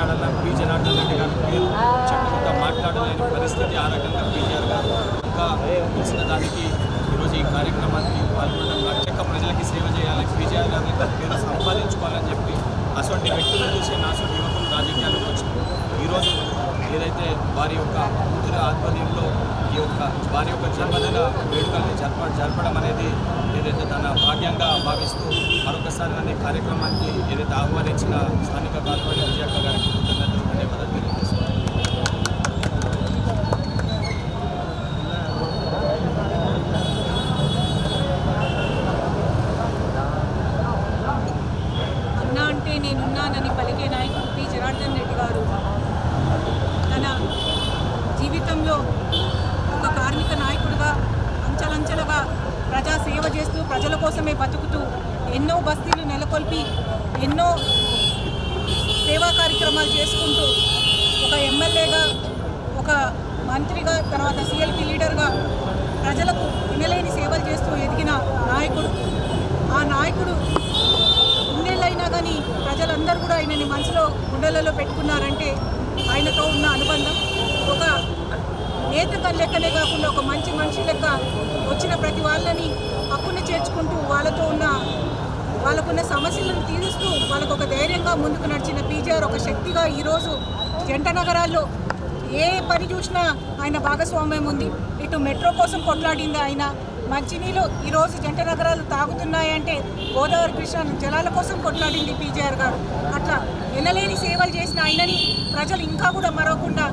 మాట్లాడాలని పి జనార్దన్ రెడ్డి గారి పేరు చెప్పకుండా మాట్లాడలేని పరిస్థితి. ఆ రకంగా కేసీఆర్ గారు ఇంకా తెలిసిన దానికి ఈరోజు ఈ కార్యక్రమానికి పాల్గొనడం చెక్క ప్రజలకి సేవ చేయాలి, కేసీఆర్ గారి పేరు సంపాదించుకోవాలని చెప్పి అటువంటి వ్యక్తులను చూసి నాసోటి యువకులు రాజకీయాలకు వచ్చినారు. ఈరోజు ఏదైతే వారి యొక్క కూతురి ఆధ్వర్యంలో వారి యొక్క జన్మదిన వేడుకల్ని జరపడం అనేది ఏదైతే తన భాగ్యంగా భావిస్తూ మరొకసారి నన్ను ఈ కార్యక్రమానికి ఏదైతే ఆహ్వానించిన స్థానిక కార్పొరేటర్ విజయక్క గారికి కృతజ్ఞతలు ధన్యవాదాలు తెలియజేస్తున్నాను. అన్నా అంటే నేనున్నానని పలికే నాయకుడు పి జనార్దన్ రెడ్డి గారు తన జీవితంలో ఒక కార్మిక నాయకుడిగా అంచెలంచెలుగా ప్రజా సేవ చేస్తూ ప్రజల కోసమే బతుకుతూ ఎన్నో బస్తీలు నెలకొల్పి ఎన్నో సేవా కార్యక్రమాలు చేసుకుంటూ ఒక ఎమ్మెల్యేగా, ఒక మంత్రిగా, తర్వాత సిఎల్పి లీడర్గా ప్రజలకు వినలేని సేవలు చేస్తూ ఎదిగిన నాయకుడు. ఆ నాయకుడు ఇన్నేళ్ళైనా కానీ ప్రజలందరూ కూడా ఆయనని మనసులో గుండెలలో పెట్టుకున్నారంటే ఆయనతో ఉన్న అనుబంధం ఒక నేత లెక్కనే కాకుండా ఒక మంచి మనిషి లెక్క వచ్చిన ప్రతి వాళ్ళని హక్కుని చేర్చుకుంటూ వాళ్ళకున్న సమస్యలను తీరుస్తూ వాళ్ళకు ఒక ధైర్యంగా ముందుకు నడిచిన పీజీఆర్ ఒక శక్తిగా ఈరోజు జంట నగరాల్లో ఏ పని చూసినా ఆయన భాగస్వామ్యం ఉంది. ఇటు మెట్రో కోసం కొట్లాడింది ఆయన, మంచినీళ్ళు ఈరోజు జంట నగరాలు తాగుతున్నాయంటే గోదావరి కృష్ణ జలాల కోసం కొట్లాడింది పీజీఆర్ గారు. అట్లా ఎనలేని సేవలు చేసిన ఆయనని ప్రజలు ఇంకా కూడా మరవకుండా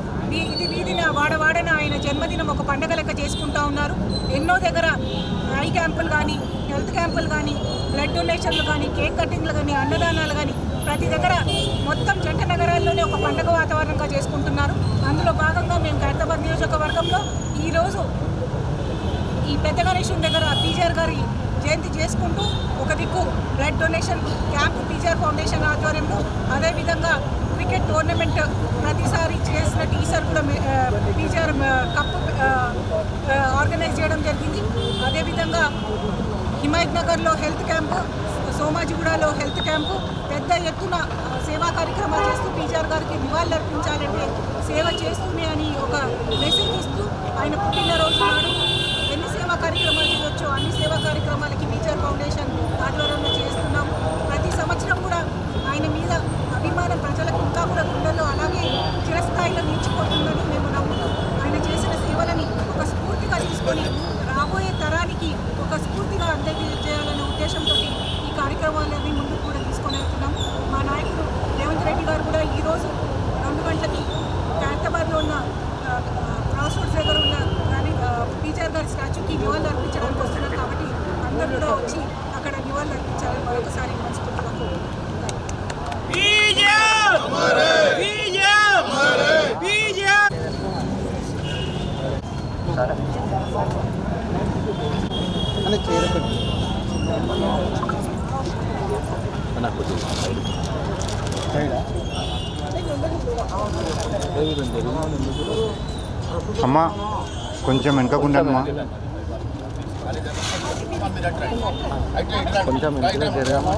వీధిన వాడవాడన ఆయన జన్మదినం ఒక పండగ లెక్క చేసుకుంటూ ఉన్నారు. ఎన్నో దగ్గర ఐ క్యాంపులు కానీ, హెల్త్ క్యాంపులు కానీ, బ్లడ్ డొనేషన్లు కానీ, కేక్ కటింగ్లు కానీ, అన్నదానాలు కానీ ప్రతి దగ్గర మొత్తం జంట నగరాల్లోనే ఒక పండగ వాతావరణంగా చేసుకుంటున్నారు. అందులో భాగంగా మేము ఖైరతాబాద్ నియోజకవర్గంలో ఈరోజు ఈ పెద్ద గణేశుని దగ్గర పీజీఆర్ గారి జయంతి చేసుకుంటూ ఒక దిక్కు blood donation camp PGR foundation ఆధ్వర్యంలో, అదేవిధంగా క్రికెట్ టోర్నమెంట్ ప్రతిసారి చేసినట్టు ఈసారి కూడా పీజీఆర్ కప్ ఆర్గనైజ్ చేయడం జరిగింది. అదేవిధంగా హిమాయత్ నగర్లో హెల్త్ క్యాంపు, సోమాజిగూడలో హెల్త్ క్యాంపు పెద్ద ఎత్తున సేవా కార్యక్రమాలు చేస్తూ పీజీఆర్ గారికి నివాళులర్పించాలంటే సేవ చేస్తూనే అని ఒక మెసేజ్ ఇస్తూ ఆయన పుట్టినరోజు నాడు ఎన్ని సేవా కార్యక్రమాలు చేయవచ్చో అన్ని సేవా కార్యక్రమాలకి పీజీఆర్ ఫౌండేషన్ ఆధ్వర్యంలో చేస్తున్నాము. ప్రతి సంవత్సరం కూడా ఆయన మీద అభిమానం ప్రజలకు ఇంకా కూడా గుండెల్లో అలాగే చిరస్థాయిలో నిలిచిపోతుందని మేము నమ్ముతూ ఆయన చేసిన సేవలని ఒక స్ఫూర్తిగా తీసుకొని రాబోయే తరానికి ఒక స్ఫూర్తిగా అందజేయాలనే ఉద్దేశంతో ఈ కార్యక్రమాలన్నీ ముందుకు కూడా తీసుకొని వెళ్తున్నాము. మా నాయకుడు రేవంత్ రెడ్డి గారు కూడా ఈరోజు 2 గంటలకి ఖైరతాబాద్లో ఉన్న క్రాస్ రోడ్స్ దగ్గర ఉన్న పీజీఆర్ గారి స్టాచ్యూకి నివాళులు అర్పించడానికి వస్తున్నారు. కాబట్టి అందరూ కూడా వచ్చి అక్కడ నివాళులు అర్పించాలని మరొకసారి మనస్ఫూర్తిగా అమ్మా కొంచెం వెనకకుండమ్మా, కొంచెం వెనక జరగమ్మా.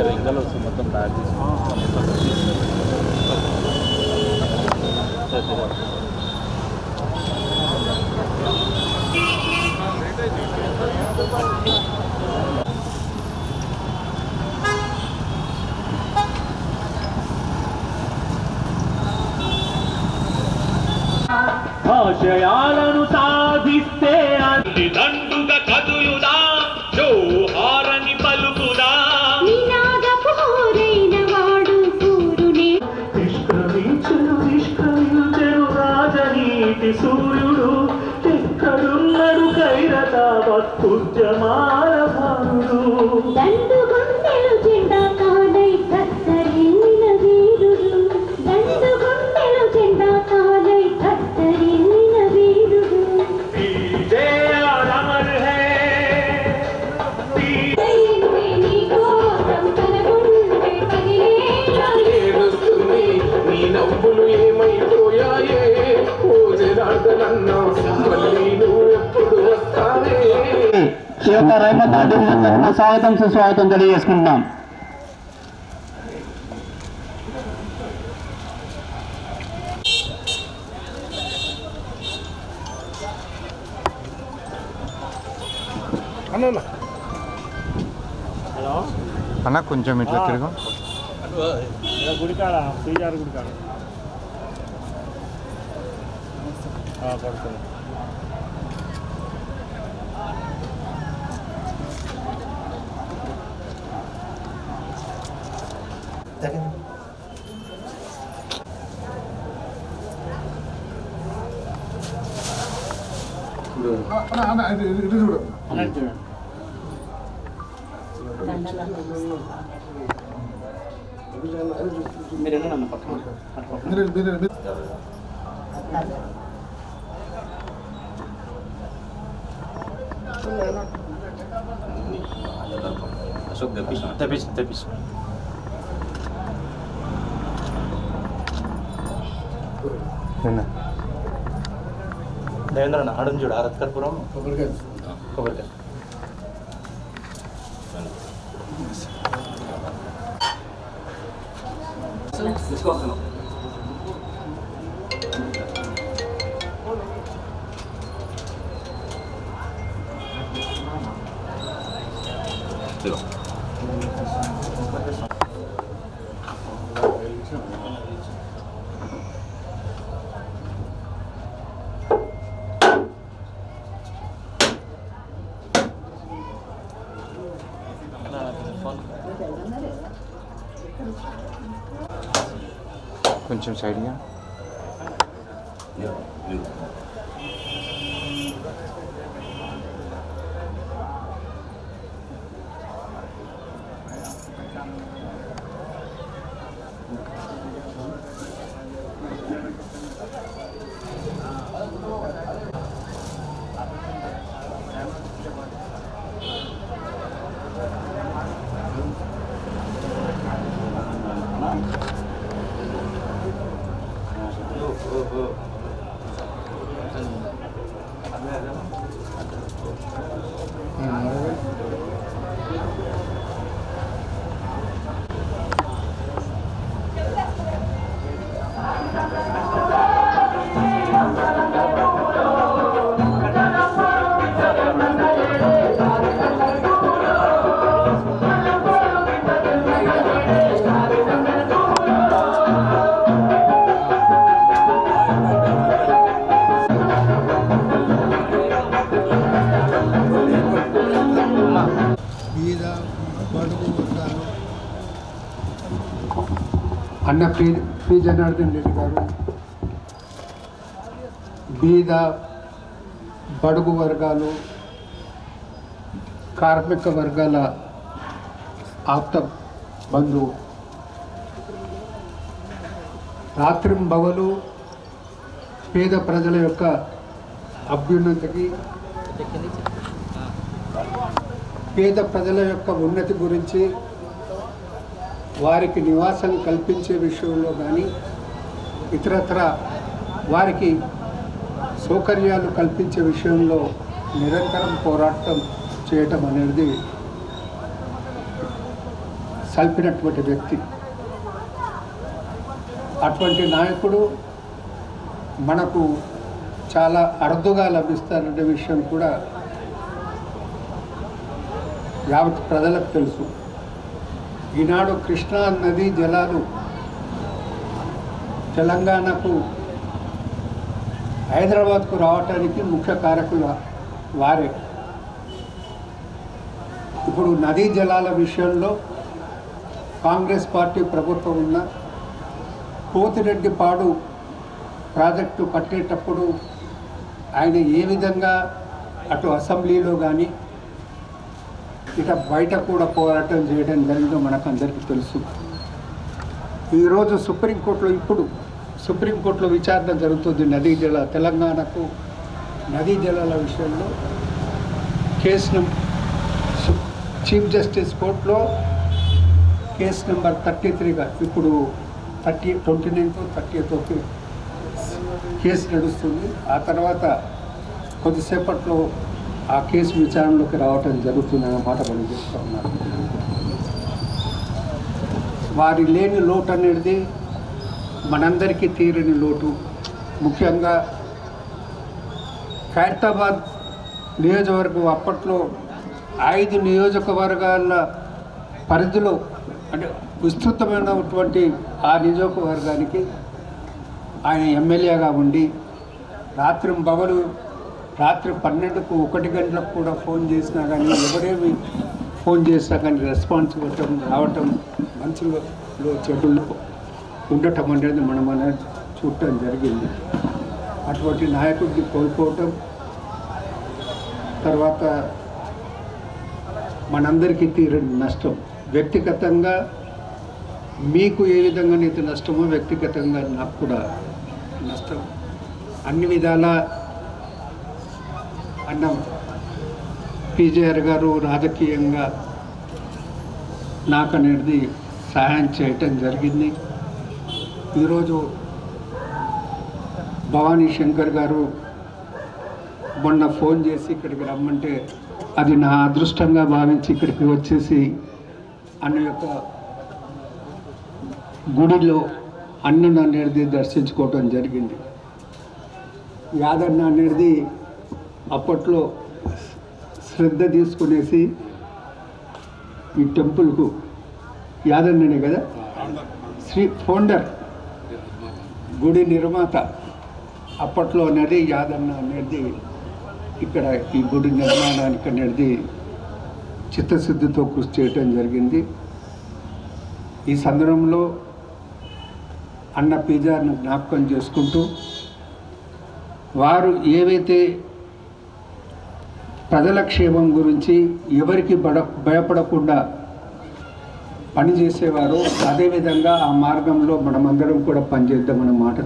రింగలు వస్తుంది మొత్తం బ్యాగ్ ఆశయాలను సాధిస్తే అన్ని దండుగా కదులుదా జోహారని పలుకుదా నిష్క్రమించెను రాజనీతి సూర్యుడు ఎక్కడున్నాడు ఖైరతాబాద్ ఉద్యమాల భానుడు ఈ యొక్క రైమత్ ఆధ్వర్యంలో స్వాగతం సుస్వాగతం తెలియజేసుకుంటున్నాం. అన్న కొంచెం ఇట్లా తిరుగు. గుడికాడ శ్రీజారి గుడికాడ పడుతుంది. అశోక్ తెప్పించు దేవేంద్ర అడుగు చూడు ఆరత్కర్పురం కొబ్బరికాయ కొంచెం సైడ్గా. అన్న పి జనార్దన్ రెడ్డి గారు బీద బడుగు వర్గాలు కార్మిక వర్గాల ఆప్త బంధువు. రాత్రింబవలు పేద ప్రజల యొక్క అభ్యున్నతికి, పేద ప్రజల యొక్క ఉన్నతి గురించి, వారికి నివాసం కల్పించే విషయంలో కానీ ఇతరత్ర వారికి సౌకర్యాలు కల్పించే విషయంలో నిరంతరం పోరాటం చేయటం అనేది సల్పినటువంటి వ్యక్తి. అటువంటి నాయకుడు మనకు చాలా అరుదుగా లభిస్తారనే విషయం కూడా యావత్ ప్రజలకు తెలుసు. ఈనాడు కృష్ణా నదీ జలాలు తెలంగాణకు హైదరాబాద్కు రావటానికి ముఖ్య కారకులు వారే. ఇప్పుడు నదీ జలాల విషయంలో కాంగ్రెస్ పార్టీ ప్రభుత్వం ఉన్న పోతిరెడ్డిపాడు ప్రాజెక్టు కట్టేటప్పుడు ఆయన ఏ విధంగా అటు అసెంబ్లీలో కానీ ఇక బయట కూడా పోరాటం చేయడం జరిగిందో మనకు అందరికీ తెలుసు. ఈరోజు సుప్రీంకోర్టులో విచారణ జరుగుతుంది తెలంగాణకు నదీ జలాల విషయంలో. కేసు చీఫ్ జస్టిస్ కోర్టులో కేసు నెంబర్ 33గా ఇప్పుడు 29th 30th కేసు నడుస్తుంది. ఆ తర్వాత కొద్దిసేపట్లో ఆ కేసు విచారణలోకి రావటం జరుగుతుందన్న మాట మనం చెప్తా ఉన్నారు. వారి లేని లోటు అనేది మనందరికీ తీరని లోటు. ముఖ్యంగా ఖైరతాబాద్ నియోజకవర్గం అప్పట్లో 5 నియోజకవర్గాల పరిధిలో అంటే విస్తృతమైనటువంటి ఆ నియోజకవర్గానికి ఆయన ఎమ్మెల్యేగా ఉండి రాత్రి 12కు 1 గంటలకు కూడా ఫోన్ చేసినా కానీ ఎవరేమి ఫోన్ చేసినా కానీ రెస్పాన్స్ ఇవ్వటం రావటం మంచిలో చెడుల్లో ఉండటం అనేది మనం చూడటం జరిగింది. అటువంటి నాయకుడిని కోల్పోవటం తర్వాత మనందరికీ తీరని నష్టం. వ్యక్తిగతంగా మీకు ఏ విధంగానైతే నష్టమో వ్యక్తిగతంగా నాకు కూడా నష్టం. అన్ని విధాల అన్న పీజేఆర్ గారు రాజకీయంగా నాకు అనేది సహాయం చేయటం జరిగింది. ఈరోజు భవానీ శంకర్ గారు మొన్న ఫోన్ చేసి ఇక్కడికి రమ్మంటే అది నా అదృష్టంగా భావించి ఇక్కడికి వచ్చేసి అన్న యొక్క గుడిలో అన్నను అనేది దర్శించుకోవటం జరిగింది. యాదన్న అనేది అప్పట్లో శ్రద్ధ తీసుకునేసి ఈ టెంపుల్కు యాదన్ననే కదా ఫౌండర్ గుడి నిర్మాత అప్పట్లో అనేది యాదన్న అనేది ఇక్కడ ఈ గుడి నిర్మాణానికి అనేది చిత్తశుద్ధితో కృషి చేయటం జరిగింది. ఈ సందర్భంలో అన్న పీజార్ను జ్ఞాపకం చేసుకుంటూ వారు ఏవైతే ప్రజల క్షేమం గురించి ఎవరికి భయపడకుండా పనిచేసేవారో అదేవిధంగా ఆ మార్గంలో మనమందరం కూడా పనిచేద్దామన్న మాట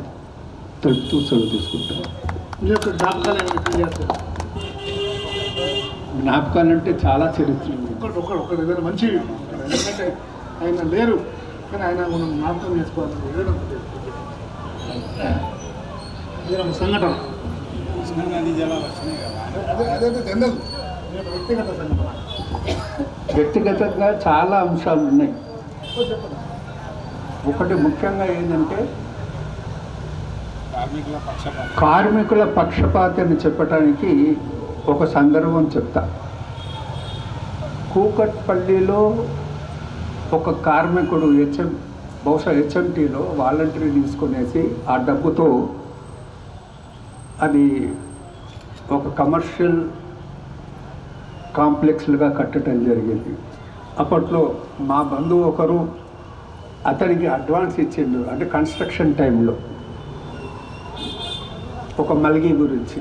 తెలుపుతూ సెలవు తీసుకుంటాం. మీ యొక్క జ్ఞాపకాలంటే చాలా చరిత్ర ఉంది. ఒక ఏదైనా మంచి ఎందుకంటే ఆయన లేరు కానీ ఆయన మనం జ్ఞాపకం చేసుకోవాలి. ఏదైనా సంఘటన అదే జనరల్ వ్యక్తిగత సంఘటన. వ్యక్తిగతంగా చాలా అంశాలు ఉన్నాయి. ఒకటి ముఖ్యంగా ఏంటంటే కార్మికుల పక్షపాతాన్ని చెప్పడానికి ఒక సందర్భం చెప్తా. కూకట్పల్లిలో ఒక కార్మికుడు బహుశా హెచ్ఎంటీలో వాలంటరీ తీసుకునేసి ఆ డబ్బుతో అది ఒక కమర్షియల్ కాంప్లెక్స్లుగా కట్టడం జరిగింది. అప్పట్లో మా బంధువు ఒకరు అతనికి అడ్వాన్స్ ఇచ్చిండు, అంటే కన్స్ట్రక్షన్ టైంలో ఒక మల్గి గురించి.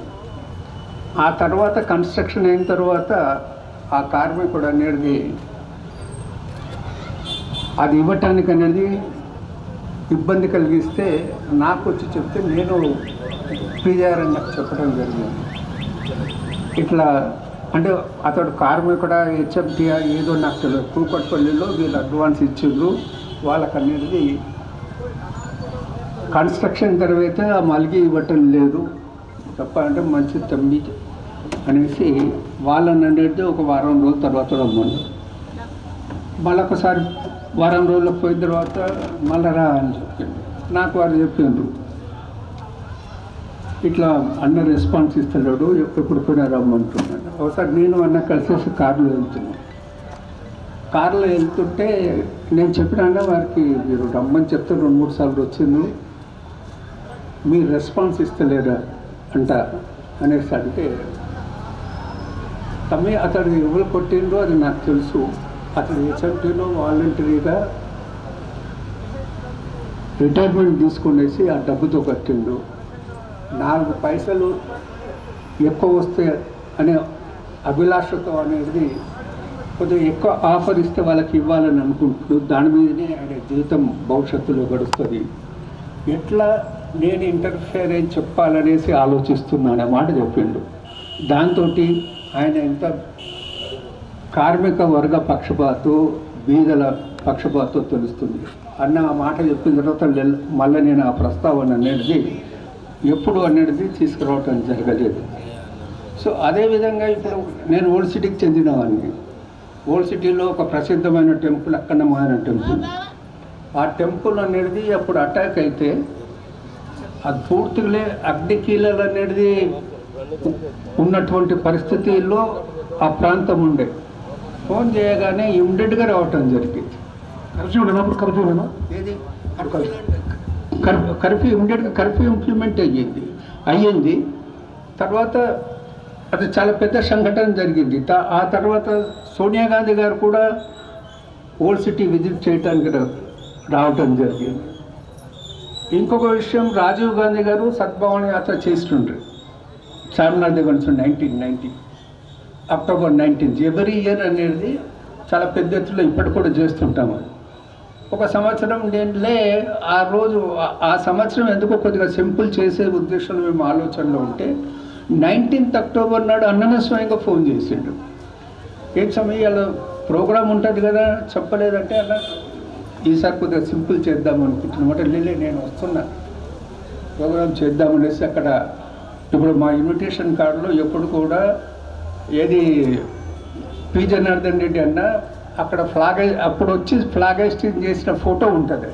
ఆ తర్వాత కన్స్ట్రక్షన్ అయిన తర్వాత ఆ కార్మికుడు అనేది అది ఇవ్వటానికి అనేది ఇబ్బంది కలిగిస్తే నాకు వచ్చి చెప్తే నేను పీజీఆర్ అని నాకు చెప్పడం జరిగింది. ఇట్లా అంటే అతడు కార్మికుడా హెచ్ఎంటీఆ ఏదో నాకు తెలియదు. కూకట్పల్లిలో వీళ్ళు అడ్వాన్స్ ఇచ్చిండ్రు వాళ్ళకి అనేది కన్స్ట్రక్షన్ తర్వాత ఆ మల్గి ఇవ్వటం లేదు చెప్పాలంటే మంచి తమ్మి అనేసి వాళ్ళని అనేది ఒక వారం రోజుల తర్వాత రమ్మన్నారు. మళ్ళొకసారి వారం రోజులకు పోయిన తర్వాత మళ్ళీ రా అని చెప్పిండు. నాకు వారు చెప్పిండ్రు ఇట్లా అన్న రెస్పాన్స్ ఇస్తున్నాడు, ఎప్పుడు పోయినా రమ్మంటున్నాడు. ఒకసారి నేను అన్న కలిసేసి కారులో వెళ్తున్నాను. కారులో వెళ్తుంటే నేను చెప్పినా వారికి మీరు రమ్మని చెప్తే 2-3 సార్లు వచ్చింది, మీరు రెస్పాన్స్ ఇస్తలేరా అంట అనేసి అంటే, తమ్మి అతడు ఎవరు కొట్టిండ్రో అది నాకు తెలుసు, అతను హెచ్ఎంటీలో వాలంటరీగా రిటైర్మెంట్ తీసుకునేసి ఆ డబ్బుతో కట్టిండు, 4 పైసలు ఎక్కువ వస్తే అనే అభిలాషతో అనేది కొద్దిగా ఎక్కువ ఆఫర్ ఇస్తే వాళ్ళకి ఇవ్వాలని అనుకుంటున్నాడు. దాని మీదనే ఆయన జీవితం భవిష్యత్తులో గడుస్తుంది. ఎట్లా నేను ఇంటర్ఫేర్ అని చెప్పాలనేసి ఆలోచిస్తున్నాను మాట చెప్పిండు. దాంతో ఆయన ఎంత కార్మిక వర్గ పక్షపాతో బీదల పక్షపాతో తెలుస్తుంది అన్న ఆ మాట చెప్పిన తర్వాత మళ్ళీ నేను ఆ ప్రస్తావన అనేది ఎప్పుడు అనేది తీసుకురావటం జరగలేదు. సో అదేవిధంగా ఇప్పుడు నేను ఓల్డ్ సిటీకి చెందినవాడిని. ఓల్డ్ సిటీలో ఒక ప్రసిద్ధమైన టెంపుల్ అక్కన్నమాయన టెంపుల్. ఆ టెంపుల్ అనేది అప్పుడు అటాక్ అయితే అది పూర్తిగా అగ్నికీలలు అనేది ఉన్నటువంటి పరిస్థితుల్లో ఆ ప్రాంతం ఉండే. ఫోన్ చేయగానే ఇమ్మీడియట్గా రావటం జరిగింది. ఏది కర్ఫ్యూ ఇమ్మీడియట్గా కర్ఫ్యూ ఇంప్లిమెంట్ అయ్యింది. తర్వాత అది చాలా పెద్ద సంఘటన జరిగింది. ఆ తర్వాత సోనియా గాంధీ గారు కూడా ఓల్డ్ సిటీ విజిట్ చేయడానికి రావటం జరిగింది. ఇంకొక విషయం, రాజీవ్ గాంధీ గారు సద్భావన యాత్ర చేస్తుండ్రు చార్మినార్ దగ్గర నుంచి 1990 అక్టోబర్ 19 ఎవరీ ఇయర్ అనేది చాలా పెద్ద ఎత్తులో ఇప్పటి కూడా చేస్తుంటాము. ఒక సంవత్సరం నేనులే ఆ రోజు ఆ సంవత్సరం ఎందుకో కొద్దిగా సింపుల్ చేసే ఉద్దేశంలో మేము ఆలోచనలో ఉంటే 19th అక్టోబర్ నాడు అన్ననే స్వయంగా ఫోన్ చేసిండు. ఏం సమయాలు ప్రోగ్రాం ఉంటుంది కదా చెప్పలేదంటే అలా ఈసారి కొద్దిగా సింపుల్ చేద్దాం అనుకుంటున్నమాట. నేను వస్తున్నా ప్రోగ్రాం చేద్దామనేసి అక్కడ ఇప్పుడు మా ఇన్విటేషన్ కార్డులో ఎప్పుడు కూడా ఏది పి జనార్దన్ రెడ్డి అన్న అక్కడ అప్పుడు వచ్చి ఫ్లాగ్ హైస్టింగ్ చేసిన ఫోటో ఉంటుంది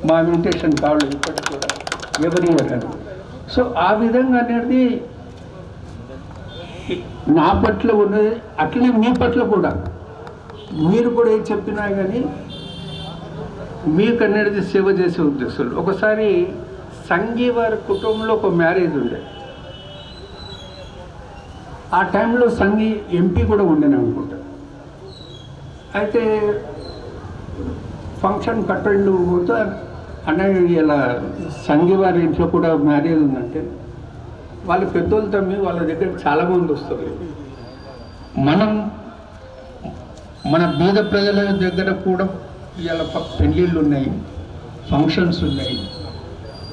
మా ఇన్విటేషన్ కార్డులో ఇప్పటికి కూడా ఎవరి ఇయర్ అని. సో ఆ విధంగా అనేది నా పట్ల ఉన్నది, అట్లనే మీ పట్ల కూడా మీరు కూడా ఏం చెప్పినా కానీ మీకు అనేది సేవ చేసే ఉద్దేశంలో. ఒకసారి సంఘీ వారి కుటుంబంలో ఒక మ్యారేజ్ ఉండే. ఆ టైంలో సంఘీ ఎంపీ కూడా ఉండేనే అనుకుంటా. అయితే ఫంక్షన్ కట్టండు పోతే అన్నయ్య ఇలా సంఘీ వారి ఇంట్లో కూడా మ్యారేజ్ ఉందంటే వాళ్ళు పెద్దోళ్ళు తమ్మి వాళ్ళ దగ్గర చాలామంది వస్తారు. మన బీద ప్రజల దగ్గర కూడా ఇలా పెళ్ళిళ్ళు ఉన్నాయి, ఫంక్షన్స్ ఉన్నాయి.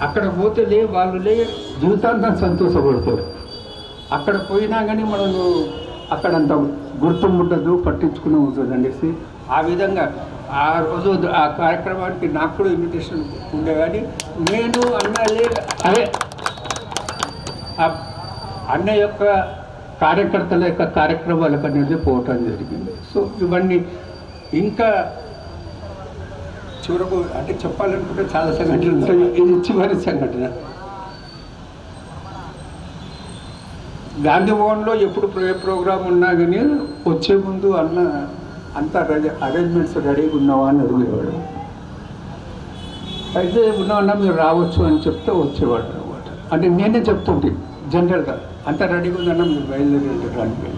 అక్కడ పోతే వాళ్ళు జీవితాంతం సంతోషపడతారు. అక్కడ పోయినా కానీ మనము అక్కడంత గుర్తుముట్టదు, పట్టించుకుని ఉంటుంది అనేసి ఆ విధంగా ఆ రోజు ఆ కార్యక్రమానికి నాకు కూడా ఇన్విటేషన్ ఉండే. కానీ నేను అదే అన్న యొక్క కార్యకర్తల యొక్క కార్యక్రమాలకు అనేది పోవటం జరిగింది. సో ఇవన్నీ ఇంకా చివరకు అంటే చెప్పాలనుకుంటే చాలా సంఘటనలు ఉంటాయి. ఇది చివరి సంఘటన. గాంధీ భవన్లో ఎప్పుడు ప్రోగ్రాం ఉన్నా కానీ వచ్చే ముందు అన్న అంతా అరేంజ్మెంట్స్ రెడీగా ఉన్నావా అని అడిగేవాడు. అయితే ఉన్నామన్నా మీరు రావచ్చు అని చెప్తే వచ్చేవాడు అనమాట. అంటే నేనే చెప్తుంటే జనరల్గా అంతా రెడీగా ఉందన్నా మీరు బయలుదేరి రానికి.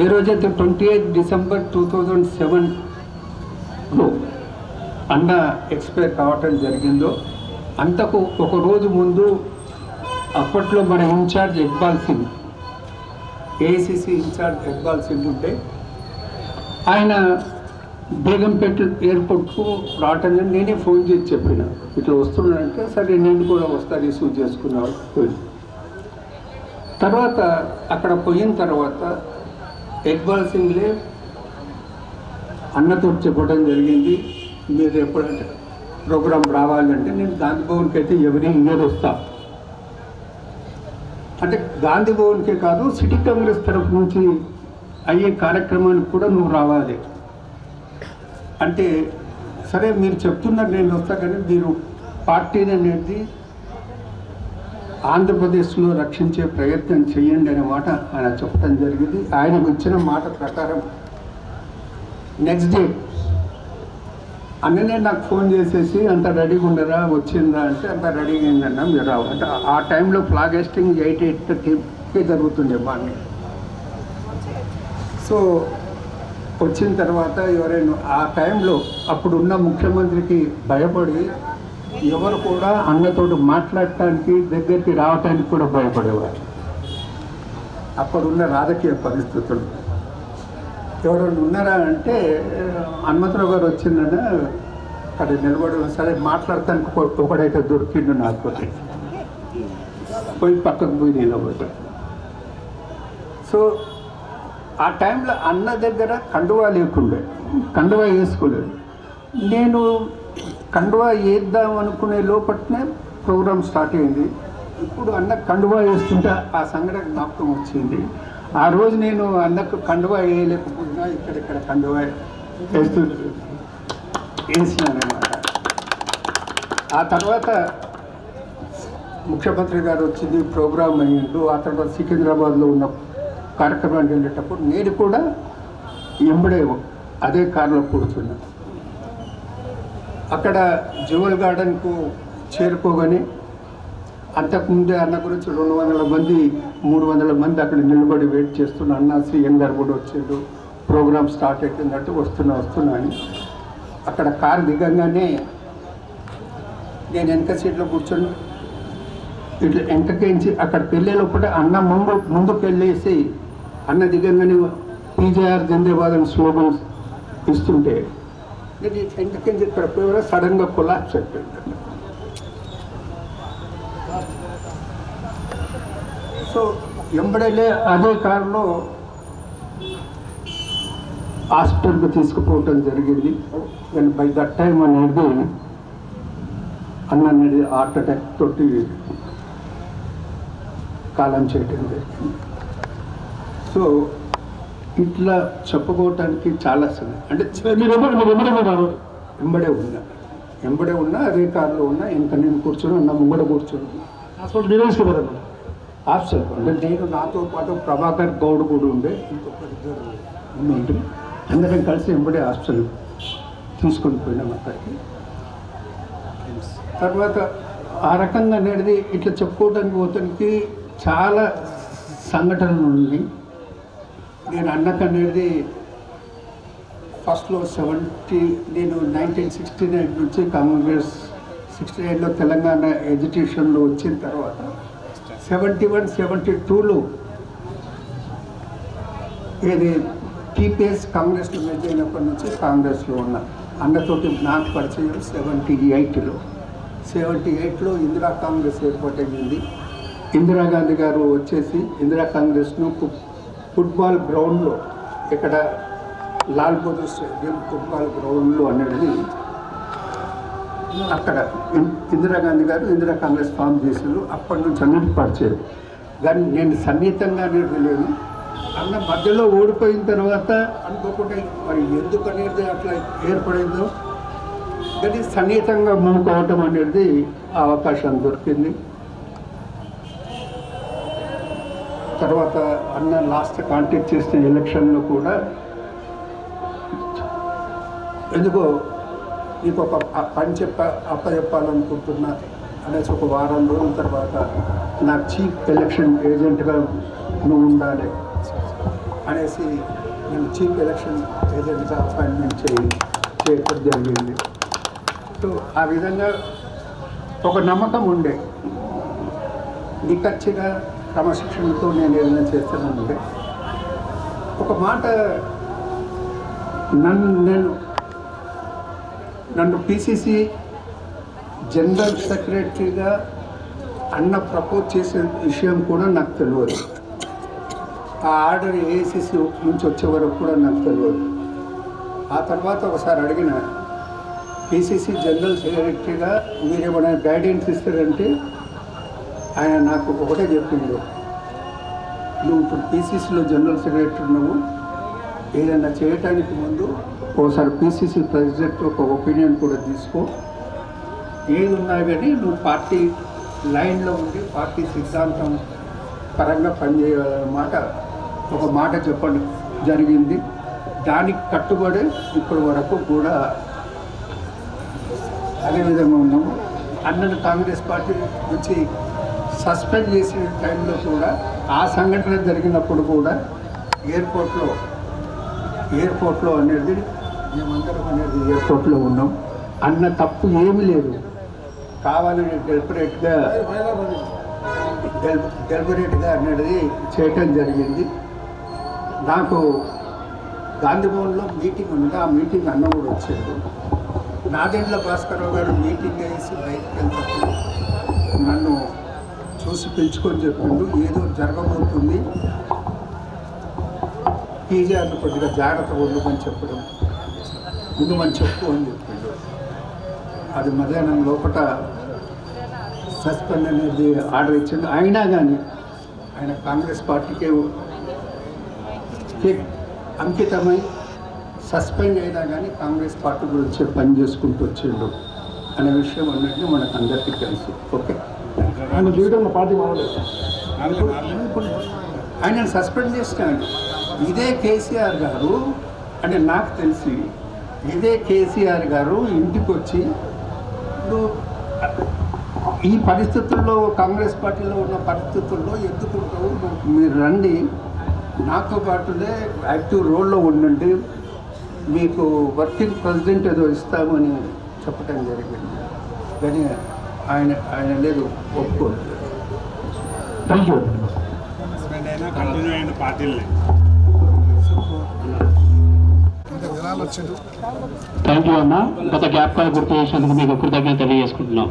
ఏ రోజైతే 28 డిసెంబర్ 2007లో అన్న ఎక్స్పైర్ కావటం జరిగిందో అంతకు ఒక రోజు ముందు అప్పట్లో మన incharge Iqbal Singh, AICC incharge Iqbal Singh ఉంటే ఆయన బేగంపేట ఎయిర్పోర్ట్కు రావటం నేనే ఫోన్ చేసి చెప్పిన ఇట్లా వస్తున్నానంటే సరే నేను కూడా వస్తా రిసీవ్ చేసుకున్నాను. తర్వాత అక్కడ పోయిన తర్వాత ఇక్బాల్ సింగ్లే అన్నతో చెప్పడం జరిగింది, మీరు ఎప్పుడంటే ప్రోగ్రాం రావాలంటే నేను గాంధీ భవన్కి అయితే ఎవరి ఇయర్ వస్తా. అంటే గాంధీ భవన్కే కాదు సిటీ కాంగ్రెస్ తరఫు నుంచి అయ్యే కార్యక్రమానికి కూడా నువ్వు రావాలి అంటే సరే మీరు చెప్తున్నారు నేను వస్తా, కానీ మీరు పార్టీని అనేది ఆంధ్రప్రదేశ్లో రక్షించే ప్రయత్నం చేయండి అనే మాట ఆయన చెప్పడం జరిగింది. ఆయనకు ఇచ్చిన మాట ప్రకారం నెక్స్ట్ డే అన్ననే నాకు ఫోన్ చేసేసి అంత రెడీగా ఉండరా వచ్చిందా అంటే అంత రెడీగా అయిందన్నా మీరు రావు అంటే ఆ టైంలో ఫ్లాగ్ హెస్టింగ్ 8:30కే జరుగుతుండే మార్నింగ్. సో వచ్చిన తర్వాత ఎవరైనా ఆ టైంలో అప్పుడున్న ముఖ్యమంత్రికి భయపడి ఎవరు కూడా అన్నతోటి మాట్లాడటానికి దగ్గరికి రావటానికి కూడా భయపడేవారు. అప్పుడున్న రాజకీయ పరిస్థితులు ఎవరైనా ఉన్నారా అంటే హనుమంతరావు గారు వచ్చిందన్న అక్కడ నిలబడి సరే మాట్లాడటానికి ఒకడైతే దొరికిండు నాకు పోయి పక్కకు పోయి నిలబడ్డా. సో ఆ టైంలో అన్న దగ్గర కండువా లేకుండే, కండువా వేసుకోలేదు. నేను కండువా వేద్దాం అనుకునే లోపట్నే ప్రోగ్రామ్ స్టార్ట్ అయింది. ఇప్పుడు అన్న కండువా వేస్తుంటే ఆ సంఘటన జ్ఞాపకం వచ్చింది. ఆ రోజు నేను అన్నకు కండువా వేయలేకపోయినా ఇక్కడిక్కడ కండువా వేసినానమాట. ఆ తర్వాత ముఖ్యమంత్రి గారు వచ్చింది, ప్రోగ్రామ్ అయ్యిండు. ఆ తర్వాత సికింద్రాబాద్లో ఉన్న కార్యక్రమానికి వెళ్ళేటప్పుడు నేను కూడా ఎంబడే అదే కారులో కూర్చున్నా. అక్కడ జ్యువెల్ గార్డెన్కు చేరుకోగానే అంతకుముందే అన్న గురించి 200 మంది 300 మంది అక్కడ నిలబడి వెయిట్ చేస్తున్న అన్న సీఎం గారు కూడా వచ్చిండు, ప్రోగ్రామ్ స్టార్ట్ అవుతుందంటే వస్తున్నా అని అక్కడ కారు దిగంగానే నేను వెనక సీట్లో కూర్చొని ఇట్లా వెనకకేంచి అక్కడికి వెళ్ళే లోపల అన్న ముందుకు వెళ్ళేసి అన్న దిగంగానే పీజేఆర్ జిందాబాద్ అని స్లోగన్స్ ఇస్తుంటే నేను వెనకకేంచి ఇక్కడ పోయి సడన్గా కొలాప్స్ అయిపోయింది. సో ఎంబడలే అదే కారులో హాస్పిటల్కి తీసుకుపోవటం జరిగింది. కానీ బై దట్ టైం అనేది అన్న అనేది హార్ట్ అటాక్ తోటి కాలం చేయటం జరిగింది. సో ఇట్లా చెప్పుకోవటానికి చాలా అంటే ఎంబడే ఉన్నా అదే కారులో ఉన్నా ఇంకా నేను కూర్చొని అన్న ముంగడ కూర్చొని ఆప్షన్ అంటే నేను నాతో పాటు ప్రభాకర్ గౌడ్ కూడా ఉండే, ఇంకొకరు అందరం కలిసి ఎంబడే హాస్టల్ తీసుకొని పోయినాం అక్కడికి. తర్వాత ఆ రకంగా అనేది ఇట్లా చెప్పుకోవడానికి పోతానికి చాలా సంఘటనలు ఉన్నాయి. నేను అన్నకనేది ఫస్ట్లో నేను 1969 నుంచి కాంగ్రెస్ 68లో తెలంగాణ ఎడ్యుకేషన్లో వచ్చిన తర్వాత 71, 72లో ఇది టీపీఎస్ కాంగ్రెస్లో మెజ్ అయినప్పటి నుంచి కాంగ్రెస్లో ఉన్నా. అన్నతోటి నాకు పరిచయం 78లో ఇందిరా కాంగ్రెస్ ఏర్పాటైంది. ఇందిరాగాంధీ గారు వచ్చేసి ఇందిరా కాంగ్రెస్ను ఫుట్బాల్ గ్రౌండ్లో ఇక్కడ లాల్ బహదూర్ స్టేడియం ఫుట్బాల్ గ్రౌండ్లో అనేది అక్కడ ఇందిరాగాంధీ గారు ఇందిరా కాంగ్రెస్ ఫామ్ చేశారు. అప్పటి నుంచి అన్నిటి పరిచయం. కానీ నేను సన్నిహితంగా తెలియదు. అన్న మధ్యలో ఓడిపోయిన తర్వాత అనుకోకుండా మరి ఎందుకు అనేది అట్లా ఏర్పడిందో కానీ సన్నిహితంగా మూవ్ కావటం అనేది అవకాశం దొరికింది. తర్వాత అన్న లాస్ట్ కాంటాక్ట్ చేసిన ఎలక్షన్లో కూడా ఎందుకో నీకు ఒక పని అప్పచెప్పాలనుకుంటున్నా అనేసి ఒక వారం రోజుల తర్వాత నాకు చీఫ్ ఎలక్షన్ ఏజెంట్గా నువ్వు ఉండాలి అనేసి నేను చీఫ్ ఎలక్షన్ ఏజెంట్గా అపాయింట్మెంట్ చేయడం జరిగింది. సో ఆ విధంగా ఒక నమ్మకం ఉండే, నిక్కచ్చిగా క్రమశిక్షణతో నేను ఏదైనా చేస్తానంటే ఒక మాట నన్ను పిసిసి జనరల్ సెక్రటరీగా అన్న ప్రపోజ్ చేసే విషయం కూడా నాకు తెలియదు. ఆ ఆర్డర్ ఏఐసిసి నుంచి వచ్చే వరకు కూడా నాకు తెలియదు. ఆ తర్వాత ఒకసారి అడిగిన పిసిసి జనరల్ సెక్రటరీగా మీరు ఏమైనా గైడెన్స్ ఇస్తారంటే ఆయన నాకు ఒకటే చెప్పిండు, నువ్వు ఇప్పుడు పిసిసిలో జనరల్ సెక్రటరీ నువ్వు ఏదైనా చేయటానికి ముందు ఒకసారి పిసిసి ప్రెసిడెంట్ ఒక ఒపీనియన్ కూడా తీసుకో, ఏది ఉన్నా కానీ నువ్వు పార్టీ లైన్లో ఉండి పార్టీ సిద్ధాంతం పరంగా పనిచేయాలన్నమాట ఒక మాట చెప్పడం జరిగింది. దానికి కట్టుబడి ఇప్పటి వరకు కూడా అదేవిధంగా ఉన్నాము. అన్నను కాంగ్రెస్ పార్టీ నుంచి సస్పెండ్ చేసిన టైంలో కూడా ఆ సంఘటన జరిగినప్పుడు కూడా ఎయిర్పోర్ట్లో అనేది మేమందరం అనేది ఎయిర్పోర్ట్లో ఉన్నాం. అన్న తప్పు ఏమీ లేదు, కావాలని డెలిబరేట్గా అనేది చేయటం జరిగింది. నాకు గాంధీభవన్లో మీటింగ్ ఉంది, ఆ మీటింగ్ అన్న కూడా వచ్చాడు. నాదెండ్ల భాస్కరరావు గారు మీటింగ్ వేసి బయటకు వెళ్తాడు, నన్ను చూసి పిలుచుకొని చెప్పిండు ఏదో జరగబోతుంది, పీజీఆర్ని కొద్దిగా జాగ్రత్తగా ఉండమని చెప్పడం, ఉండమని చెప్పు అని చెప్పిండు. అది మధ్యాహ్నం లోపల సస్పెండ్ అనేది ఆర్డర్ ఇచ్చిండు. అయినా కానీ ఆయన కాంగ్రెస్ పార్టీకే అంకితమై సస్పెండ్ అయినా కానీ కాంగ్రెస్ పార్టీ గురించి పని చేసుకుంటూ వచ్చిండు అనే విషయం అన్నట్టు మనకు అందరికీ తెలుసు. ఓకే, ఆయన జీవితంలో పార్టీ మారలేదు. ఆయన సస్పెండ్ చేసినాడు. ఇదే కేసీఆర్ గారు అంటే నాకు తెలిసి ఇదే కేసీఆర్ గారు ఇంటికి వచ్చి ఇప్పుడు ఈ పరిస్థితుల్లో కాంగ్రెస్ పార్టీలో ఉన్న పరిస్థితుల్లో ఎందుకుంటావు, మీరు రండి నాతో పాటునే యాక్టివ్ రోల్లో ఉండండి, మీకు వర్కింగ్ ప్రెసిడెంట్ ఏదో ఇస్తామని చెప్పడం జరిగింది. కానీ ఆయన లేదు, ఒప్పుకోలేదు. Thank you. కంటిన్యూ అయిన పార్టీలనే థ్యాంక్ యూ అన్న. గత గ్యాప్ కాల్ గుర్తు చేసినందుకు మీకు కృతజ్ఞత తెలియజేసుకుంటున్నాం.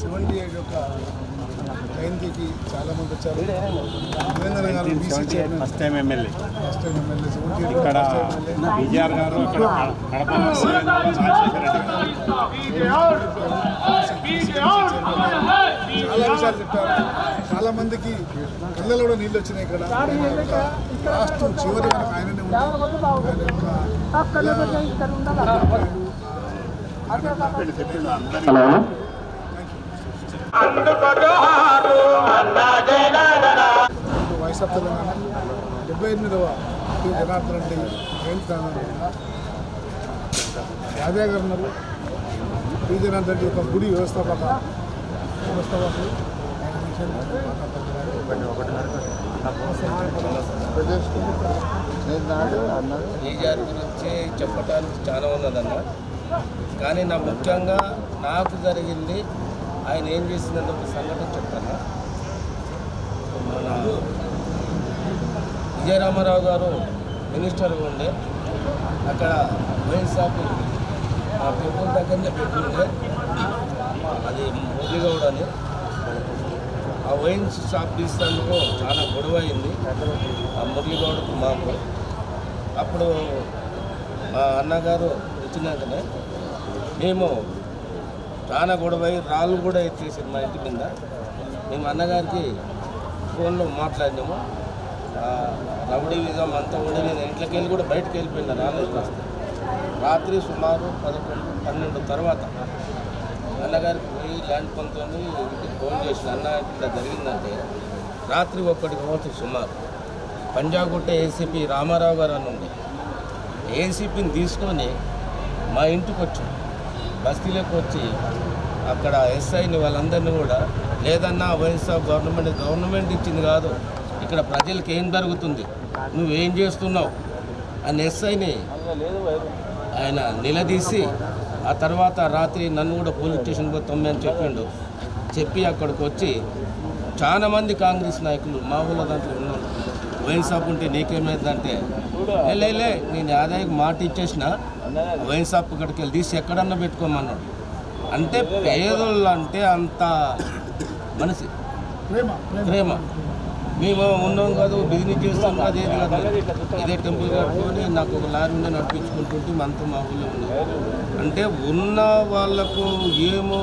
78 యొక్క జయంతికి చాలామంది వచ్చారు. నరేంద్ర గారు BC chairman, first time MLA ఇక్కడ విజయార్ గారు, ఇక్కడ కడప రాజశేఖర రెడ్డి గారు చాలా విషయాలు చెప్పారు. చాలామందికి కళ్ళలో కూడా నీళ్ళు వచ్చినాయి. ఇక్కడ లాస్ట్ చివరి వరకు ఆయననే ఉన్నారు. హలో, వాయిస్ ఆఫ్ తెలంగాణ 78వ జనార్దన్ రెడ్డి జయంతి సందర్భంగా యాదయ్య గారు ఉన్నారు. పి జనార్దన్ రెడ్డి యొక్క గుడి వ్యవస్థాపకులు కేజీఆర్ గురించి చెప్పడానికి చాలా ఉన్నదన్న, కానీ నా ముఖ్యంగా నాకు జరిగింది ఆయన ఏం చేసిందంటే ఒక సంఘటన చెప్తాను. మన విజయరామారావు గారు మినిస్టర్గా ఉండే, అక్కడ వైన్ షాపు ఆ పెట్రోల్ దగ్గరనే పెట్టుండే, అది మురళిగౌడ్ అని. ఆ వైన్ షాప్ తీసేందుకు చాలా గొడవ అయింది ఆ మురళిగౌడ్కు మాకు. అప్పుడు మా అన్నగారు వచ్చినాకనే మేము చాలా గొడవ అయ్యి రాళ్ళు కూడా ఎత్తేసారు మా ఇంటి మీద. మేము అన్నగారికి ఫోన్లో మాట్లాడినాము. రౌడీ విధం అంతా ఉండి నేను ఇంట్లోకి వెళ్ళి కూడా బయటకు వెళ్ళిపోయినా రాళ్ళు ఎత్తేస్తే. రాత్రి సుమారు 11-12 తర్వాత అన్నగారికి పోయి ల్యాండ్ పంతోని ఇంటికి ఫోన్ చేసిన, అన్న ఇట్లా జరిగిందంటే రాత్రి 1 గంట సుమారు పంజాగుట్ట ఏసీపీ రామారావు గారు అని ఉంది. ఏసీపీని తీసుకొని మా ఇంటికి వచ్చాం, బస్తీలోకి వచ్చి అక్కడ ఎస్ఐని వాళ్ళందరినీ కూడా, లేదన్నా వైన్ షాప్ గవర్నమెంట్ ఇచ్చింది కాదు, ఇక్కడ ప్రజలకు ఏం జరుగుతుంది, నువ్వేం చేస్తున్నావు అని ఎస్ఐని ఆయన నిలదీసి ఆ తర్వాత రాత్రి నన్ను కూడా పోలీస్ స్టేషన్ పోతామని అని చెప్పిండు. చెప్పి అక్కడికి వచ్చి చాలామంది కాంగ్రెస్ నాయకులు మా ఊళ్ళో దాంట్లో ఉన్నారు, వైన్ షాప్ ఉంటే నీకేమైందంటే లే నేను ఆదాయకు మాట ఇచ్చేసిన వైన్ షాప్ ఇక్కడికి వెళ్ళి తీసి ఎక్కడన్నా పెట్టుకోమన్నాడు. అంటే పేదోళ్ళు అంటే అంత మనసి ప్రేమ. మేము ఉన్నాం కాదు, బిజినెస్ చేస్తాం కాదు, ఏది కాదు, ఇదే టెంపుల్ కట్టుకొని నాకు ఒక లారీ ఉండే నడిపించుకుంటుంటే అంతా మా ఊళ్ళో ఉన్నాయి. అంటే ఉన్న వాళ్ళకు ఏమో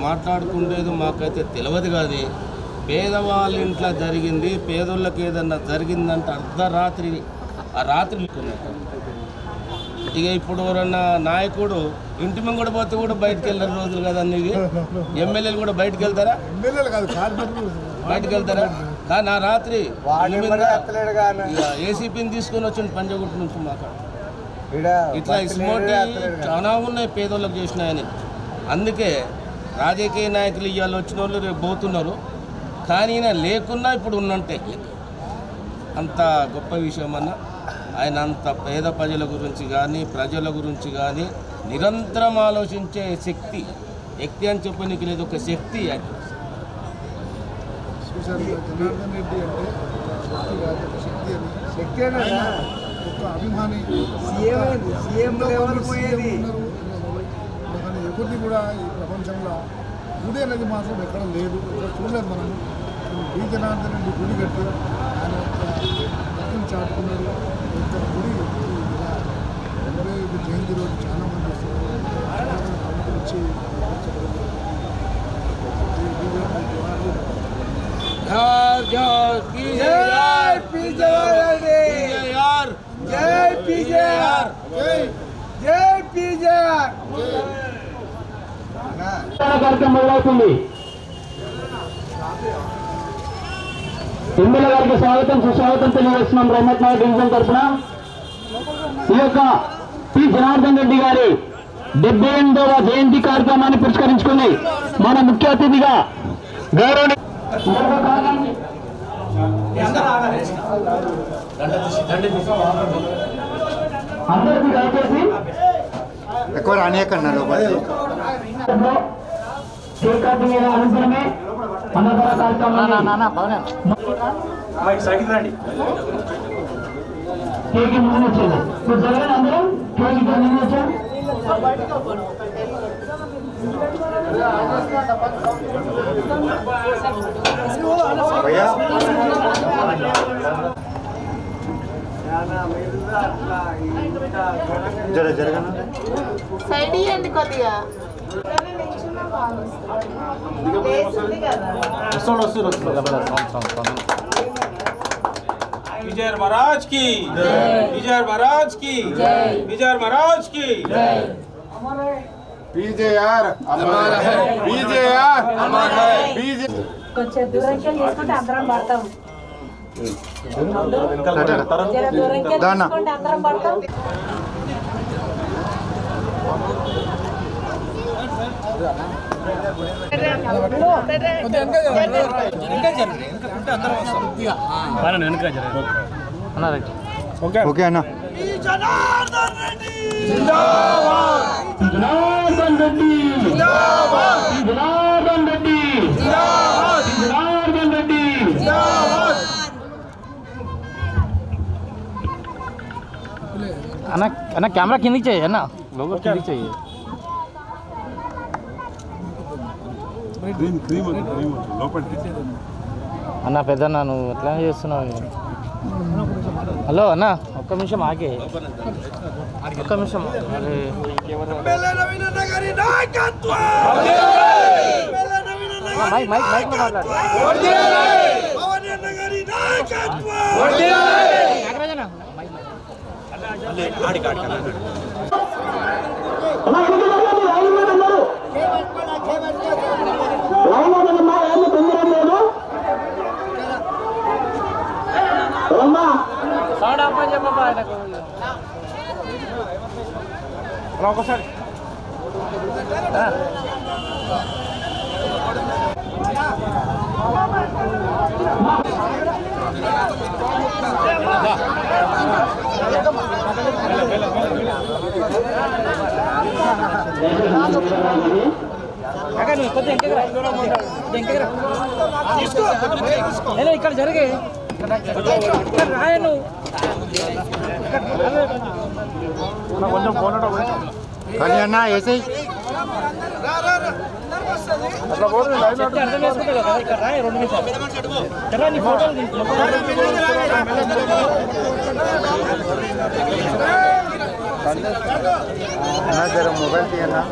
మాట్లాడుకుండేది మాకైతే తెలియదు, కానీ పేదవాళ్ళ ఇంట్లో జరిగింది, పేదోళ్ళకి ఏదన్నా జరిగిందంటే అర్ధరాత్రి ఆ రాత్రి ఇక ఇప్పుడు ఎవరన్నా నాయకుడు ఇంటి మీద కూడా పోతే కూడా బయటకు వెళ్ళారు రోజులు కదా అన్నది. ఎమ్మెల్యేలు కూడా బయటకు వెళ్తారా? బయటకు వెళ్తారా? కానీ ఆ రాత్రి ఏసీపీని తీసుకొని వచ్చింది పంజాగుట్ట నుంచి మాకు. ఇట్లా ఇస్మోటి చాలా ఉన్నాయి పేదోళ్ళకి చేసినాయని. అందుకే రాజకీయ నాయకులు ఇవాళ వచ్చిన వాళ్ళు రేపు పోతున్నారు, కానీ ఈయన లేకున్నా ఇప్పుడు ఉన్నట్టే. అంత గొప్ప విషయం అన్న. ఆయన అంత పేద ప్రజల గురించి కానీ ప్రజల గురించి కానీ నిరంతరం ఆలోచించే శక్తి అని చెప్పనీకి లేదు, ఒక శక్తి అది. జనార్దన్ రెడ్డి అంటే శక్తి కాదు, ఒక శక్తి అని ఒక అభిమాని కానీ ఎవరిని కూడా ఈ ప్రపంచంలో గుడి అనేది మాత్రం ఎక్కడ లేదు, ఎక్కడ చూడలేదు మనము. బి జనార్దన్ రెడ్డి గుడి కట్టి ఆయన భక్తిని చాటుకున్నారు. గుడి ఎవరే జయంతి రోజు చాలా మంది వస్తారు, వచ్చి కార్యక్రమం మొదలవుతుంది. ఎమ్మెల్యే గారికి స్వాగతం సుస్వాగతం తెలియజేస్తున్నాం. రహమత్ నగర్ డివిజన్ తరఫున ఈ యొక్క పి జనార్దన్ రెడ్డి గారి 78వ జయంతి కార్యక్రమాన్ని పురస్కరించుకుని మన ముఖ్య అతిథిగా గౌరవ అందరికీ దయచేసి ఎక్కువ రానియకన్నా లోపలికి. అనంతరమే అన్నదాన కార్యక్రమం కేకి ముందు వచ్చేది. ఇప్పుడు జరగని అందరం కేకి ముందు వచ్చాం. భయ్యా జరగనా సైడ్ ఇవ్వండి కొద్దిగా. విజయ महाराज की विजय महाराज की विजय महाराज की పీజేఆర్ అమర్ హై, పీజేఆర్ అమర్ హై, పీజే కొంచెం దూరంకి తీసుకుంటే అందరం పడతాం. జర దూరంకి తీసుకుంటే అందరం పడతాం. ఓకే అన్న. జనార్దన్ రెడ్డి జనార్దన్ రెడ్డి జనార్దన్ రెడ్డి అన్న కెమెరా కిందికి చేయి అన్న, లోగో కిందికి చేయి. అన్న పెద్దన్న నువ్వు ఎట్లా చేస్తున్నావు? హలో అన్న ఒక్క నిమిషం ఆగే, ఒక్క నిమిషం. మైక్ మైక్ మైక్ మాట్లాడు. సౌండ్ ఆఫ్ అని చెప్పబ్బా ఆయనకు. ఒకసారి ఇక్కడ జరిగే రాయను కొంచెం ఫోన్ కానీ అన్న వేసి అర్థం చేసుకుంటా కదా. ఇక్కడ రాయ 2 నిమిషాలు చక్కగా నీ ఫోటోలు అన్న జర మొబైల్ తీయన్నా.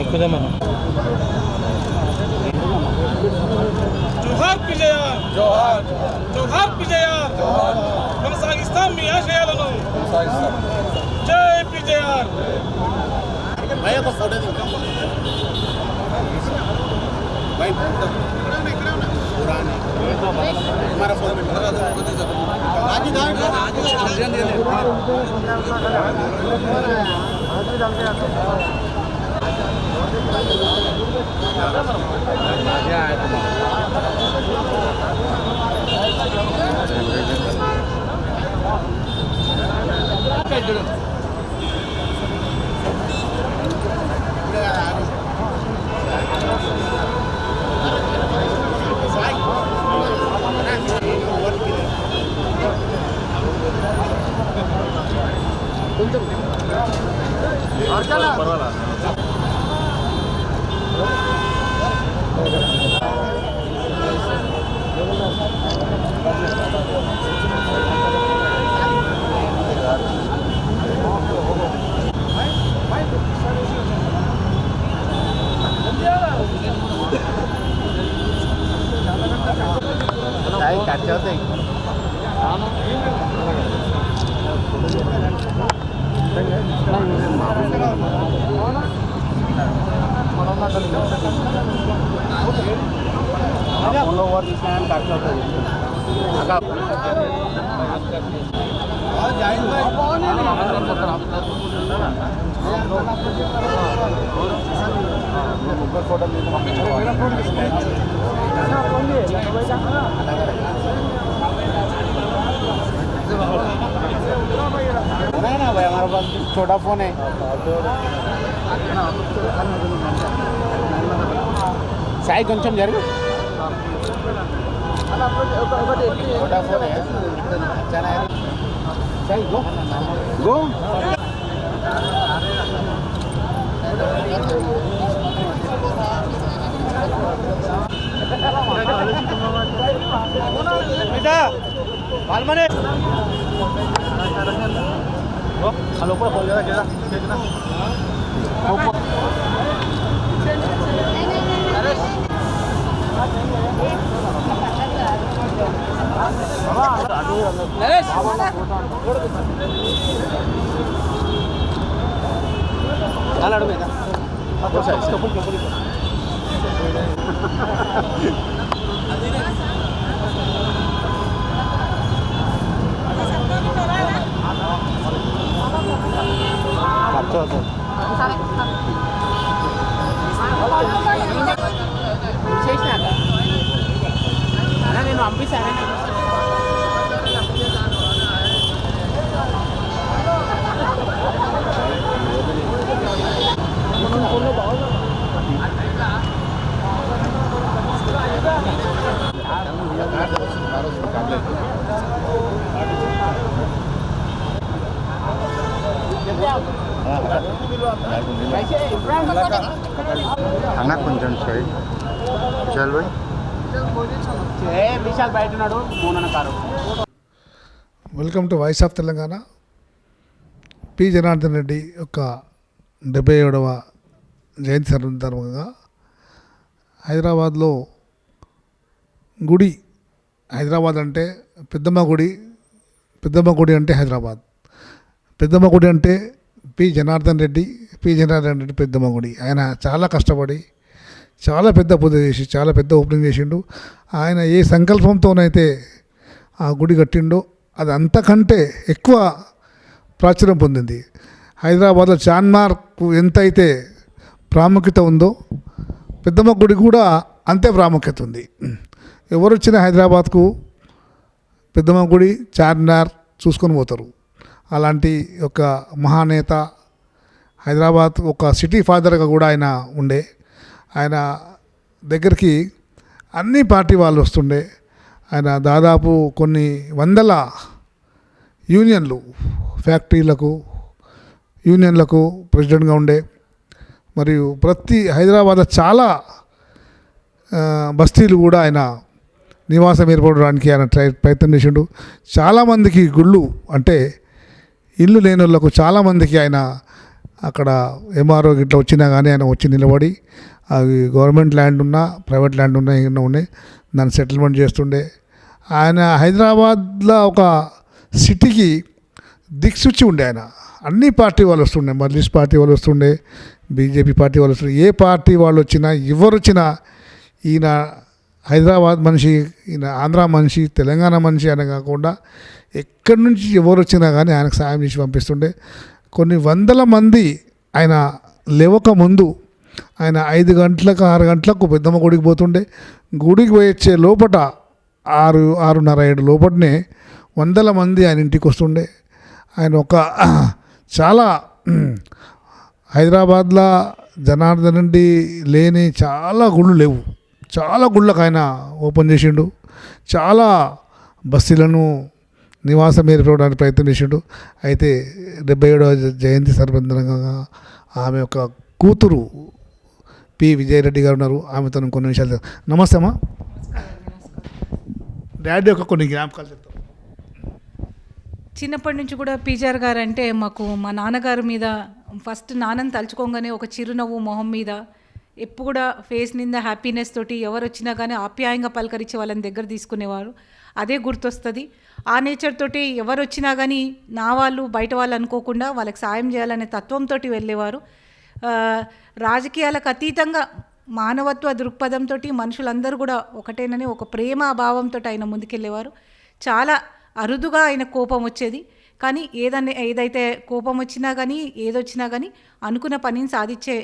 ఎక్కుదేమన్నా. జోహార్ పిజయార్, జోహార్ జోహార్ పిజయార్, కొనసాగిస్తాం మీ ఆశయాలను, జై పిజయార్. हमारे पास छोटा फोन है साई కొంచెం జరుగు छोटा फोन है अच्छा है साई गो गो बेटा बाल मने హలో కూడా ఫోన్ చేద్దాం నేను పంపిస్తాను అన్న కొంచెం సైడ్ విశాల్ భాయ్ విశాల్ బయట ఉన్నాడు మూనన్న కారు. Welcome to voice of Telangana. P Janardhan Reddy యొక్క 77వ జయంతి సందర్భంగా హైదరాబాద్లో గుడి, హైదరాబాద్ అంటే పెద్దమ్మ గుడి, పెద్దమ్మ గుడి అంటే హైదరాబాద్, పెద్దమ్మ గుడి అంటే పి జనార్దన్ రెడ్డి పెద్దమ్మ గుడి. ఆయన చాలా కష్టపడి చాలా పెద్ద పూజ చేసి చాలా పెద్ద ఓపెనింగ్ చేసిండు. ఆయన ఏ సంకల్పంతోనైతే ఆ గుడి కట్టిండో అది అంతకంటే ఎక్కువ ప్రాచుర్యం పొందింది. హైదరాబాద్లో చార్మినార్కు ఎంత అయితే ప్రాముఖ్యత ఉందో పెద్దమ్మ గుడి కూడా అంతే ప్రాముఖ్యత ఉంది. ఎవరు వచ్చినా హైదరాబాద్కు పెద్దమ్మ గుడి, చార్మినార్ చూసుకొని పోతారు. అలాంటి ఒక మహానేత, హైదరాబాద్ ఒక సిటీ ఫాదర్గా కూడా ఆయన ఉండే. ఆయన దగ్గరికి అన్ని పార్టీ వాళ్ళు వస్తుండే. ఆయన దాదాపు కొన్ని వందల యూనియన్లు, ఫ్యాక్టరీలకు, యూనియన్లకు ప్రెసిడెంట్గా ఉండే. మరియు ప్రతి హైదరాబాద్లో చాలా బస్తీలు కూడా ఆయన నివాసం ఏర్పడడానికి ఆయన ప్రయత్నం చేసిండు. చాలామందికి గుళ్ళు అంటే ఇల్లు లేని వాళ్ళకు చాలామందికి ఆయన అక్కడ ఎంఆర్ఓ ఇట్లా వచ్చినా కానీ ఆయన వచ్చి నిలబడి అవి గవర్నమెంట్ ల్యాండ్ ఉన్నా ప్రైవేట్ ల్యాండ్ ఉన్నా ఏమన్నా ఉన్నాయి దాన్ని సెటిల్మెంట్ చేస్తుండే. ఆయన హైదరాబాద్లో ఒక సిటీకి దిక్సూచి ఉండే. ఆయన అన్ని పార్టీ వాళ్ళు వస్తుండే, మజ్లిస్ పార్టీ వాళ్ళు వస్తుండే, బీజేపీ పార్టీ వాళ్ళు వస్తుండే, ఏ పార్టీ వాళ్ళు వచ్చినా ఎవరు వచ్చినా ఈయన హైదరాబాద్ మనిషి, ఈయన ఆంధ్ర మనిషి, తెలంగాణ మనిషి అని కాకుండా ఎక్కడి నుంచి ఎవరు వచ్చినా కానీ ఆయనకు సాయం చేసి పంపిస్తుండే. కొన్ని వందల మంది ఆయన లేవక ముందు ఆయన 5 గంటలకు 6 గంటలకు పెద్దమ్మ గుడికి పోతుండే. గుడికి పోయొచ్చే లోపల 6:30 7 లోపలనే వందల మంది ఆయన ఇంటికి వస్తుండే. ఆయన ఒక చాలా హైదరాబాద్లో జనార్దన్ రెడ్డి లేని చాలా గుళ్ళు లేవు, చాలా గుళ్ళకు ఆయన ఓపెన్ చేసిండు. చాలా బస్తీలను నివాసం ఏర్పడడానికి ప్రయత్నం చేసిండు. అయితే 77వ జయంతి సందర్భంగా ఆమె యొక్క కూతురు పి విజయరెడ్డి గారు ఉన్నారు, ఆమెతో కొన్ని విషయాలు. నమస్తే అమ్మా. డాడీ యొక్క కొన్ని జ్ఞాపకాలు చెప్తాం. చిన్నప్పటి నుంచి కూడా పీజీఆర్ గారు అంటే మాకు మా నాన్నగారి మీద ఫస్ట్ నాన్నని తలుచుకోగానే ఒక చిరునవ్వు మొహం మీద, ఎప్పుడు కూడా ఫేస్ నింద హ్యాపీనెస్ తోటి ఎవరు వచ్చినా కానీ ఆప్యాయంగా పలకరించి వాళ్ళని దగ్గర తీసుకునేవారు. అదే గుర్తొస్తుంది. ఆ నేచర్ తోటి ఎవరు వచ్చినా కానీ నా వాళ్ళు బయట వాళ్ళు అనుకోకుండా వాళ్ళకి సాయం చేయాలనే తత్వంతో వెళ్ళేవారు. రాజకీయాలకు అతీతంగా మానవత్వ దృక్పథంతో మనుషులందరూ కూడా ఒకటేనని ఒక ప్రేమ భావంతో ఆయన ముందుకెళ్ళేవారు. చాలా అరుదుగా ఆయన కోపం వచ్చేది, కానీ ఏదైతే కోపం వచ్చినా కానీ ఏదొచ్చినా కానీ అనుకున్న పనిని సాధించే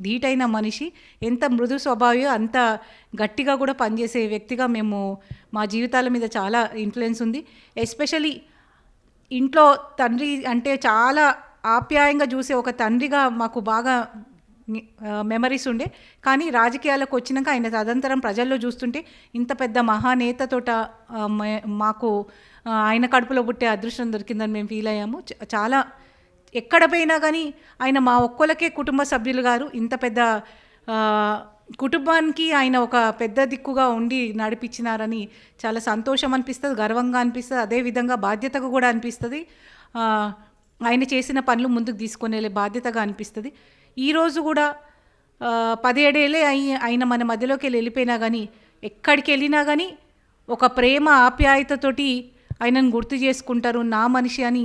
ధీటైన మనిషి. ఎంత మృదు స్వభావో అంత గట్టిగా కూడా పనిచేసే వ్యక్తిగా మేము మా జీవితాల మీద చాలా ఇన్ఫ్లుయెన్స్ ఉంది. ఎస్పెషలీ ఇంట్లో తండ్రి అంటే చాలా ఆప్యాయంగా చూసే ఒక తండ్రిగా మాకు బాగా మెమరీస్ ఉండే. కానీ రాజకీయాలకు వచ్చినాక ఆయన తదంతరం ప్రజల్లో చూస్తుంటే ఇంత పెద్ద మహానేతతోట మాకు ఆయన కడుపులో పుట్టే అదృష్టం దొరికిందని మేము ఫీల్ అయ్యాము. చాలా ఎక్కడ పోయినా కానీ ఆయన మా ఒక్కలకే కుటుంబ సభ్యులు గారు. ఇంత పెద్ద కుటుంబానికి ఆయన ఒక పెద్ద దిక్కుగా ఉండి నడిపించినారని చాలా సంతోషం అనిపిస్తుంది, గర్వంగా అనిపిస్తుంది, అదేవిధంగా బాధ్యతగా కూడా అనిపిస్తుంది. ఆయన చేసిన పనులు ముందుకు తీసుకునే బాధ్యతగా అనిపిస్తుంది. ఈరోజు కూడా 17 ఏళ్ళే ఆయన మన మధ్యలోకి వెళ్ళిపోయినా కానీ ఎక్కడికి వెళ్ళినా కానీ ఒక ప్రేమ ఆప్యాయతతోటి ఆయనను గుర్తు చేసుకుంటారు, నా మనిషి అని.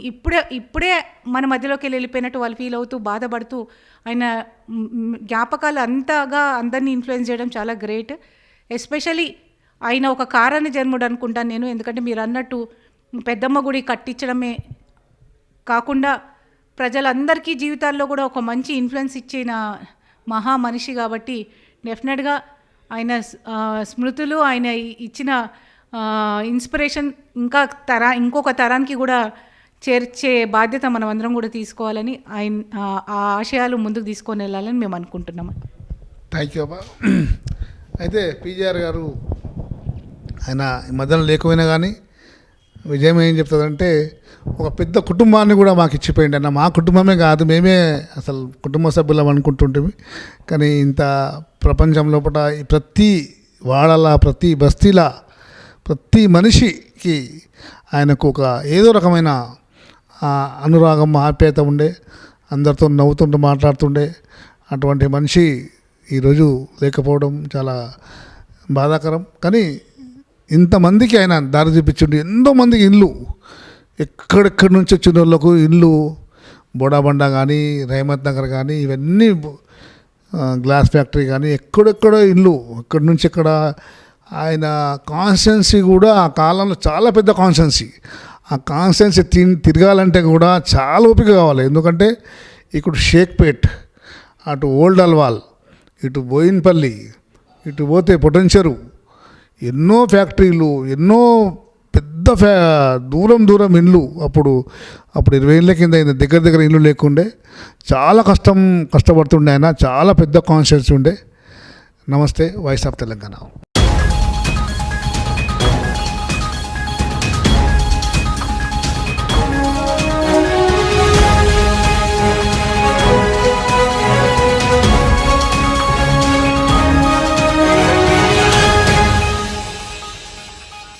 ఇప్పుడే మన మధ్యలోకి వెళ్ళిపోయినట్టు వాళ్ళు ఫీల్ అవుతూ బాధపడుతూ ఆయన జ్ఞాపకాలు అంతగా అందరినీ ఇన్ఫ్లుయెన్స్ చేయడం చాలా గ్రేట్. ఎస్పెషలీ ఆయన ఒక కారణ జన్ముడు అనుకుంటాను నేను. ఎందుకంటే మీరు అన్నట్టు పెద్దమ్మ గుడి కట్టించడమే కాకుండా ప్రజలందరికీ జీవితాల్లో కూడా ఒక మంచి ఇన్ఫ్లుయెన్స్ ఇచ్చిన మహా మనిషి కాబట్టి డెఫినెట్గా ఆయన స్మృతులు, ఆయన ఇచ్చిన ఇన్స్పిరేషన్ ఇంకొక తరానికి కూడా చేర్చే బాధ్యత మనం అందరం కూడా తీసుకోవాలని, ఆయన ఆ ఆశయాలు ముందుకు తీసుకొని వెళ్ళాలని మేము అనుకుంటున్నాము. థ్యాంక్ యూ అబ్బా. అయితే పీజీఆర్ గారు ఆయన ఈ మధ్యలో లేకపోయినా కానీ విజయం ఏం చెప్తుందంటే ఒక పెద్ద కుటుంబాన్ని కూడా మాకు ఇచ్చిపోయింది అన్న. మా కుటుంబమే కాదు, మేమే అసలు కుటుంబ సభ్యులం అనుకుంటుంటివి. కానీ ఇంత ప్రపంచం లోపల ప్రతి వాడల, ప్రతి బస్తీల, ప్రతి మనిషికి ఆయనకు ఒక ఏదో రకమైన అనురాగం, ఆప్యాయత ఉండే, అందరితో నవ్వుతుంటూ మాట్లాడుతుండే. అటువంటి మనిషి ఈరోజు లేకపోవడం చాలా బాధాకరం. కానీ ఇంతమందికి ఆయన దారి చూపించుండి, ఎంతోమందికి ఇల్లు, ఎక్కడెక్కడి నుంచి వచ్చిన వాళ్ళకు ఇల్లు, బోడాబండ కానీ, రహమత్ నగర్ కానీ, ఇవన్నీ గ్లాస్ ఫ్యాక్టరీ కానీ, ఎక్కడెక్కడో ఇల్లు, ఎక్కడి నుంచి ఎక్కడ. ఆయన కాన్స్టిట్యున్సీ కూడా ఆ కాలంలో చాలా పెద్ద కాన్స్టిట్యున్సీ. ఆ కాన్స్టిట్యున్సీ తిరగాలంటే కూడా చాలా ఓపిక కావాలి. ఎందుకంటే ఇక్కడ షేక్పేట్, అటు ఓల్డ్ అల్వాల్, ఇటు బోయిన్పల్లి, ఇటు పోతే పొటెన్షరు, ఎన్నో ఫ్యాక్టరీలు, ఎన్నో పెద్ద దూరం ఇండ్లు. అప్పుడు 20 ఏళ్ళ కింద దగ్గర ఇల్లు లేకుండే చాలా కష్టపడుతుండే ఆయన. చాలా పెద్ద కాన్స్టిట్యున్సీ ఉండే. నమస్తే, వాయిస్ ఆఫ్ తెలంగాణ.